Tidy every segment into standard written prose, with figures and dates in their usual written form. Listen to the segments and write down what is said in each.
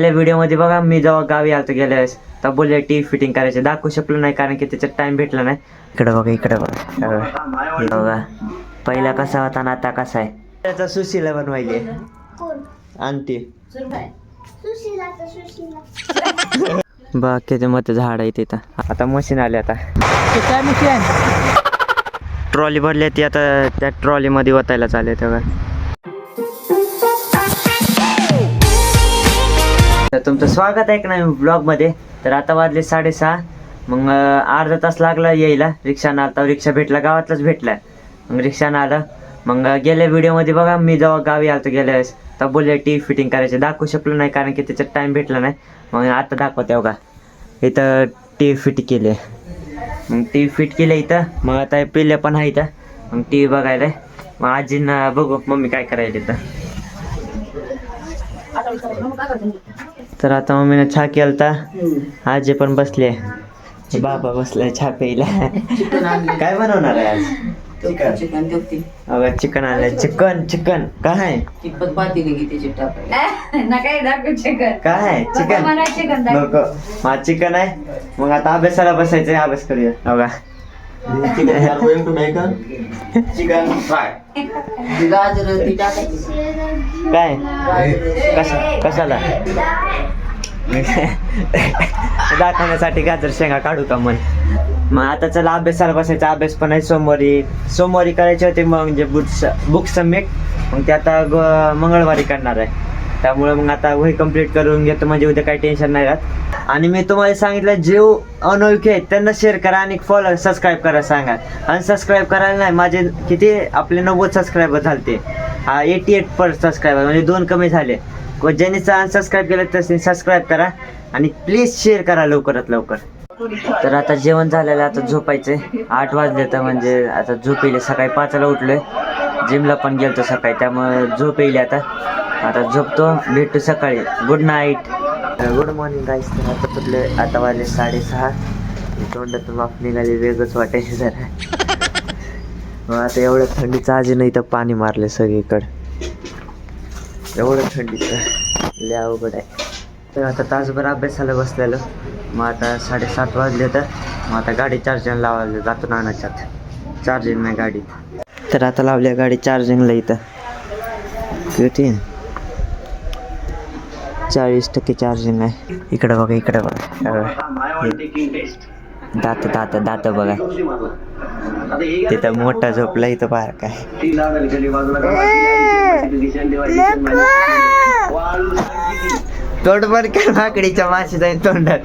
गेल्या व्हिडिओमध्ये बघा मी जेव्हा गावी आलतो गेल्या वेळेस तर बोलले टी फिटिंग करायचे, दाखवू शकलो नाही कारण की त्याच्यात टाइम भेटला नाही. इकडे बघा इकडे बघा पहिला कसा होता ना आता कसा आहे. त्याचा सुशीला बनवायले आणते बाकी मग झाड आहे तिथं. आता मशीन आले, आता ट्रॉली भरली ती आता त्या ट्रॉलीमध्ये ओतायला चालले तेव्हा. तर तुमचं स्वागत आहे का नाही ब्लॉगमध्ये. तर आता वाजले 6:30. मग अर्धा तास लागला यायला. रिक्षानं आलता, रिक्षा भेटला गावातलाच भेटला. मग रिक्षानं आलं. मग गेल्या व्हिडिओमध्ये बघा मी जेव्हा गावी आलतो गेल्या वेळेस तर बोलले टी फिटिंग करायचे, दाखवू शकलो नाही कारण की त्याच्यात टाइम भेटला नाही. मग आता दाखवते बघा इथं टी फिट केले. मग टी फिट केलं इथं. मग आता पिल्ले पण आहे इथं. मग टी व्ही बघायला. मग आजींना बघू मम्मी काय करायला इथं. तर आता मम्मीने चहा केलता, आजी पण बसले, बाबा बसलाय चहा प्यायला. काय बनवणार आहे आज? चिकन आणलंय. चिकन चिकन काय आहे? काय चिकन नको मा चिकन आहे. मग आता अभ्यासाला बसायचंय, अभ्यास करूया. बघा चिकन फ्राय काय कशाला दाखवण्यासाठी गाजर शेंगा काढू का मन. मग आता चला अभ्यासाला बसायचा. अभ्यास पण आहे सोमवारी करायचे होते. मग म्हणजे बुक सबमिट मग ते आता मंगळवारी करणार आहे. त्यामुळे मग आता वही कंप्लीट करून घेतो म्हणजे उद्या काही टेन्शन नाही राहत. आणि मी तुम्हाला सांगितलं जे अनोळखी आहेत त्यांना शेअर करा आणि फॉलो सबस्क्राईब करा सांगा. अनसबस्क्राईब करायला नाही. माझे किती आपले 90 सबस्क्रायबर झाले, 88% सबस्क्रायबर म्हणजे 2 कमी झाले. ज्यांनी अनसबस्क्राईब केलं त्याने सबस्क्राईब करा आणि प्लीज शेअर करा लवकरात लवकर. तर आता जेवण झालेलं, आता झोपायचं. 8 वाजले तर म्हणजे आता झोप येईल. सकाळी 5ला उठलोय, जिमला पण गेलतो सकाळी, त्यामुळे झोप येईल. आता झोपतो, भेटतो सकाळी. गुड नाईट, गुड मॉर्निंग गाईस. तर आता कुठले आता वाजले 6:30. तोंडातून वाफ निघाली, वेगळंच वाटायचं जरा. मग आता एवढं थंडीचं आजी नाही तर पाणी मारले सगळीकडे. एवढं थंडीचं लय अवघड आहे. तर आता तासभर अभ्यासाला बसलेलं. मग आता 7:30 वाजले. तर मग आता गाडी चार्जिंग लावायला जातो नानाच्यात. चार्जिंग नाही गाडीत. तर आता लावल्या गाडी चार्जिंगला इथं. किती 40% चार्जिंग आहे. इकडं बघा इकडं बघा दात बघा. तिथं मोठा झोपला, इथं बाहेर काय तोंड पण काय माकडीच्या माशी जाईल तोंडात.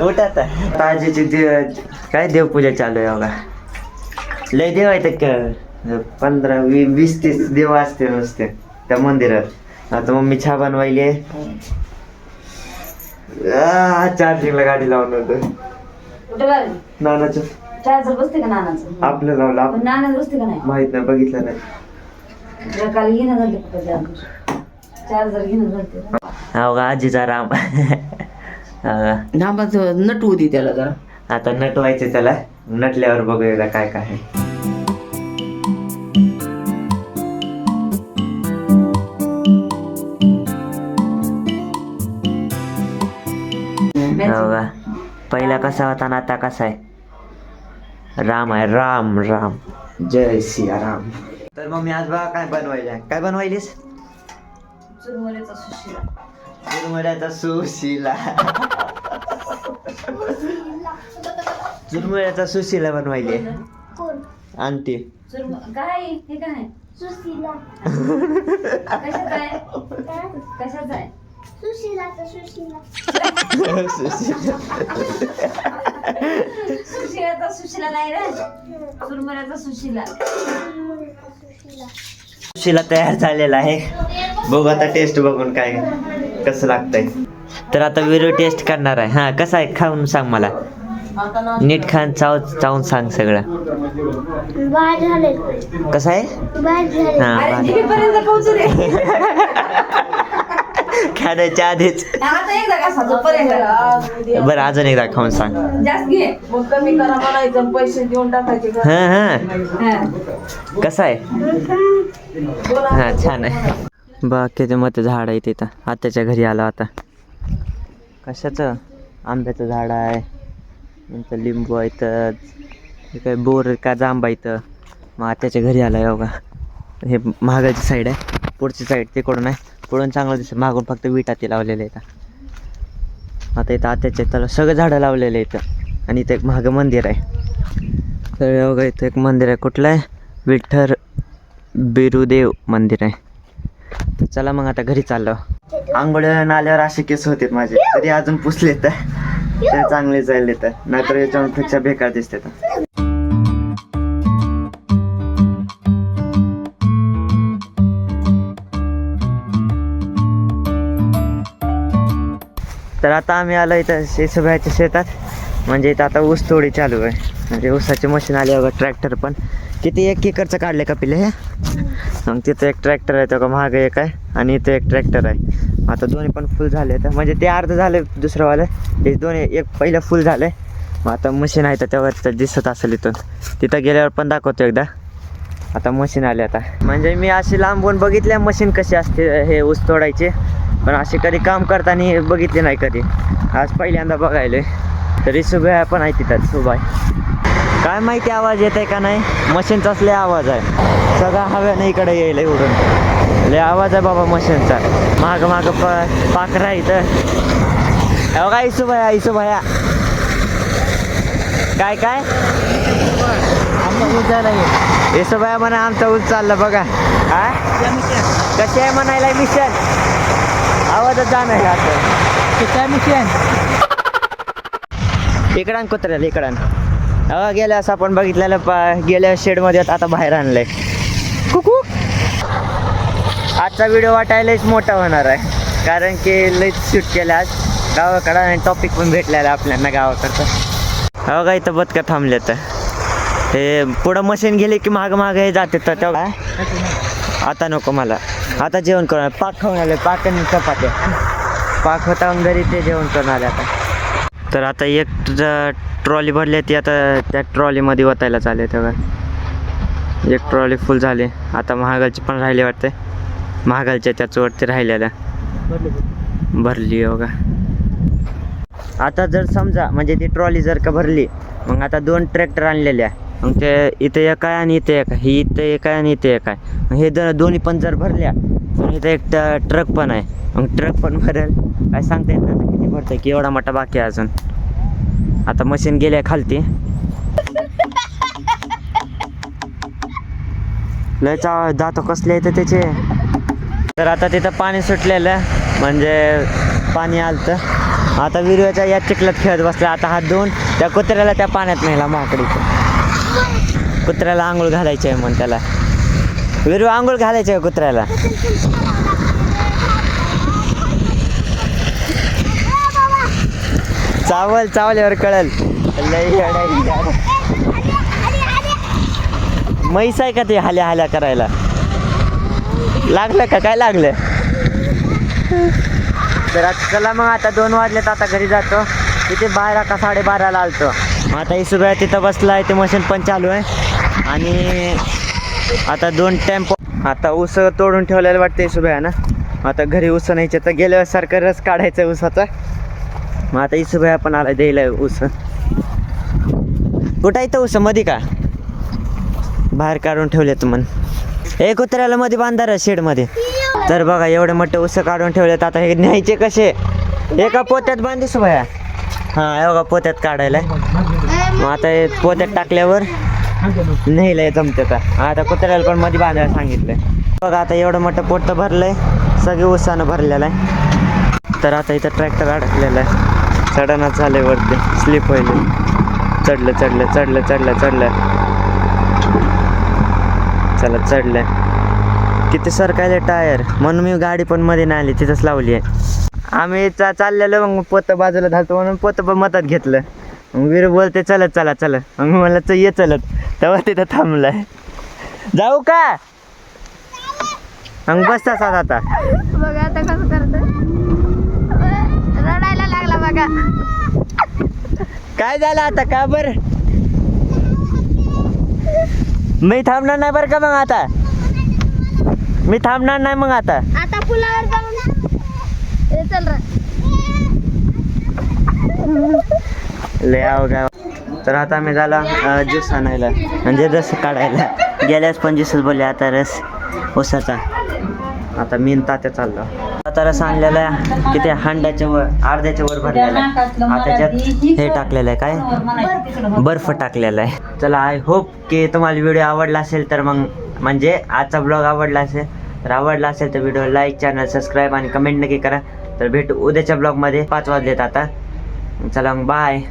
उठात ताजीची काय देवपूजा चालू आहे बघा. लय देव आहेत, 15, 20, 30 देव असते नुसते त्या मंदिरात. आता मम्मी चहा बनवायली आहे. चार्जिंगला गाडी लावून होतं नानाचं. चार्जर बसते का नानाचं? आपलं लावलं. नाना बसते का नाही माहित नाही, बघितलं नाही. काल घेणं झालं चार्जर घेणं झालं. हो का आजीचा राम. नामाचं नट होती त्याला जरा. आता नटवायचे त्याला. नटल्यावर बघूया काय काय आहे. हो का पहिला कसा होता ना आता कसा आहे. राम आहे, राम राम, जय सिया राम. तर मग मी आज बघा काय बनवायला. काय बनवायलीस? चुरमुऱ्याचा सुशिला. चुरमुऱ्याचा सुशिला. चुरमुऱ्याचा सुशिला बनवायली आणते. काय हे काय सुशिला? कशाच आहे? कशाच आहे? सुशिलाचा सुशिला. सुशिलाचा सुशिला नाही रे, चुरमुऱ्याचा सुशिला. सुशिला तयार झालेला आहे. बघू आता टेस्ट बघून काय कसं लागतंय. तर आता व्हिडिओ टेस्ट करणार आहे. हा कसं आहे खाऊन सांग मला. नीट खान चावून सांग सगळं. कसं आहे? हा खाण्याच्या आधीच. बरं अजून एकदा खाऊन सांग. कमी करा म्हणायचं, पैसे देऊन टाकायचे. हा कसं आहे? हा छान आहे. बाकीचे मत झाड आहे तिथं. आत्याच्या घरी आला आता. कशाचं? आंब्याचं झाड आहे, नंतर लिंबू आहे, तर हे काय बोर का जांब आहे इथं. मग आत्याच्या घरी आला आहे बघा. हे महागाची साईड आहे, पुढची साईड तिकडून आहे. पुढून चांगलं दिसतं, मागून फक्त विटा ते लावलेले आहेत. आता इथं आत्याच्या त्याला सगळं झाडं लावलेले आहेत. आणि इथं एक महाग मंदिर आहे. तर बघा इथं एक मंदिर आहे. कुठलं आहे? विठ्ठल बिरुदेव मंदिर आहे. तर चला मग आता घरी चाललो. आंघोळीला आल्यावर असे केस होते माझे, तरी अजून पुसले तर चांगले जायले, तर नाहीतर याच्यापेक्षा बेकार दिसते. तर आता आम्ही आलो इथं शेसोबाच्या शेतात. म्हणजे इथं आता ऊस तोडी चालू आहे. म्हणजे ऊसाची मशीन आली बघा. ट्रॅक्टर पण किती 1 एकरचं काढले का पिले हे. मग तिथं एक ट्रॅक्टर आहे, तो महाग एक आहे, आणि इथं एक ट्रॅक्टर आहे. आता दोन्ही पण फुल झाले. तर म्हणजे ते अर्ध झाले, दुसरंवाले ते दोन्ही एक पहिलं फुल झाले. मग आता मशीन आहे तर तेव्हा दिसत असेल इथून. तिथं गेल्यावर पण दाखवतो एकदा. आता मशीन आले आता. म्हणजे मी अशी लांबून बघितल्या मशीन कशी असते हे ऊस तोडायचे, पण असे कधी काम करताना बघितले नाही कधी. आज पहिल्यांदा बघायला. तरी सुभ्या पण आहे तिथंच उभा आहे. काय माहिती आवाज येत आहे का नाही. मशीनचाच लय आवाज आहे. सगळा हव्याने इकडे यायला उडून. लय आवाज आहे बाबा मशीनचा. माग माग पाखरा इथं. बघा इसुभाया काय काय इसुभाया म्हणा आमचा ऊस चालला बघा. हा कशी आहे म्हणायला मिशन. आवाजच जाणार आता मिशन. इकडान कुत्र्याला इकडान. गेल्या असं आपण बघितलेलं गेल्या शेडमध्ये आता बाहेर आणलंय. कुकू. आजचा व्हिडिओ वाटायलाच मोठा होणार आहे, कारण की लईच शूट केलं आज गावाकडं, आणि टॉपिक पण भेटलेला आपल्याला गावाकडचं. हो का इथं बदकं थांबले. तर हे पुढं मशीन गेली की मागं हे जाते. तर तेव्हा आता नको मला. आता जेवण करून पाक खाऊन आले. पाक आणि चपात्या. पाक होता घरी, ते जेवण करून आले आता. तर आता एक ट्रॉली भरली ती आता त्या ट्रॉलीमध्ये ओतायला चालले. तेव्हा एक ट्रॉली फुल झाली. आता महागालची पण राहिली वाटते. महागालच्या त्याच्यावरती राहिलेल्या भरली बघा. आता जर समजा म्हणजे ती ट्रॉली जर का भरली, मग आता 2 ट्रॅक्टर आणलेल्या. मग ते इथे एक आहे आणि इथे एक आहे. ही इथे एक आहे आणि इथे एक आहे. हे दोन्ही पण जर भरल्या, मग इथे एक ट्रक पण आहे. मग ट्रक पण भरेल. काय सांगता येत नाही किती भरतंय, की एवढा मोठा बाकी आहे अजून. आता मशीन गेल्या खालती. लयच दातो कसले येतं त्याचे. तर आता तिथं पाणी सुटलेलं, म्हणजे पाणी आलतं. आता विहिरीच्या या चिखलात खेळत बसला. आता हात धुवून त्या कुत्र्याला त्या पाण्यात नेला. माकडीचं कुत्र्याला आंघोळ घालायची आहे. मग त्याला विरू आंघोळ घालायची आहे कुत्र्याला. चावल्यावर कळल. म्हैस आहे का ते हाल्या करायला. लागलं का काय लागलं. तर आता चला मग आता 2 वाजलेत. आता घरी जातो. तिथे 12 का 12:30ला आलतो. आता इसुभ्या तिथं बसला आहे. ते मशीन पण चालू आहे. आणि आता 2 टेम्पो. आता ऊस तोडून ठेवलेलं वाटतं इसुभ्या ना. आता घरी ऊस न्यायचे. तर गेल्यासारखं रस काढायचं ऊसाचा. मग आता इसुभ्या पण आला द्यायला ऊस. कुठं इथं ऊस मध्ये का बाहेर काढून ठेवलेत. मन एक कुत्र्याला मध्ये बांधार शेडमध्ये. तर बघा एवढे मोठे ऊस काढून ठेवलेत. आता हे न्यायचे कसे. एका पोत्यात बांधी सुभया. हां एवढा पोत्यात काढायला. मग आता हे पोत्यात टाकल्यावर न्यायला जमते. आता कुत्र्याला पण मध्ये बांधायला सांगितलंय. बघा आता एवढं मोठं पोट भरलंय. सगळे ऊसानं भरलेलं आहे. तर आता इथं ट्रॅक्टर अडकलेलं आहे. चढणच झाले वरती. स्लिप होईल. चढलं. चला चढलं. किती सरकायले टायर. म्हणून मी गाडी पण मध्ये नाही आली, तिथंच लावली आहे. आम्ही चाललेलो. मग पोतं बाजूला घालतो म्हणून पोतं पण मतात घेतलं. मग वीर बोलते चलत. मग मी म्हणलं ये चलत. तेव्हा तिथं थांबलाय. जाऊ का. मग बस तसाच आता. बघा आता कसं करत. रडायला लागला बघा. काय झालं आता का बर. मी थांबणार नाही बरं का. मग आता मी थांबणार नाही मग आता. आता पुलावर जाऊन हे चल रे. लय अवघड. तर आता आम्ही झाला ज्यूस आणायला म्हणजे रस काढायला. गेल्यास पण ज्यूसच बोलले, आता रस उसाचा. आता मी तात्या चाललो. आता रस आणलेला आहे किती हांड्याच्या वर, अर्ध्याच्या वर भरलेला आहे. आता त्याच्यात हे टाकलेलं आहे, काय बर्फ टाकलेला आहे. चला, आय होप की तुम्हाला व्हिडिओ आवडला असेल तर मग म्हणजे आजचा ब्लॉग आवडला असेल तर व्हिडिओ लाईक, चॅनल सबस्क्राईब आणि कमेंट नक्की करा. तर भेटू उद्याच्या ब्लॉगमध्ये. 5 वाजलेत आता. चला मग बाय.